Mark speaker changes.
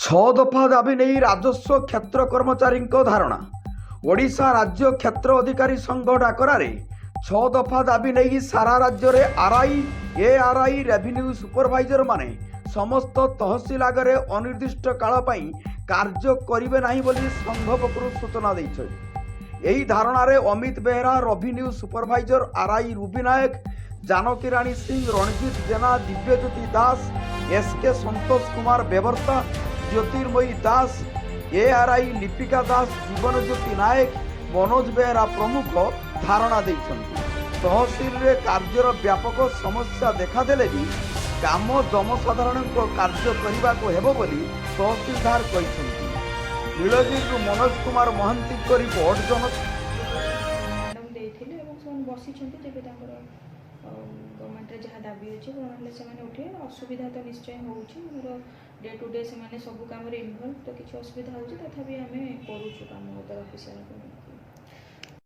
Speaker 1: छह दफा दाबी नहीं राजस्व क्षेत्र कर्मचारी धारणा ओडिशा राज्य क्षेत्र अधिकारी संघ डाकरारे छह दफा दाबी नहीं सारा राज्य में आरआई एआरआई रेवेन्यू सुपरभाइजर माने समस्त तहसिल आगे अनिर्दिष्ट काल कार्य करेंगे नहीं बोली संघ पक्षर सूचना देते। यही धारणा Amit Behera revenue supervisor RI Ruby Nayak Janki Rani Singh Ranjit Jena Divyajyoti Das SK Santosh Kumar बेवर्ता ज्योतिर्मयी दास एआरआई लिपिका दास जीवन ज्योति नायक मनोज बेहरा प्रमुख धारणा देते। तहसिल रे कार्यर व्यापक समस्या देखादेले भी काम जनसाधारण कार्य करने को हेबो बोली तहसिलदार कहते। नीलगिरी मनोज कुमार महांती को रिपोर्ट जन
Speaker 2: गवर्नमेंट जहाँ दाबी अच्छे गवर्नमेंट से उठे असुविधा तो निश्चय हो डे टू डे से सब कम इनवल्व तो किसी असुविधा हो तथापि आम करूँ कम अदर ऑफिसर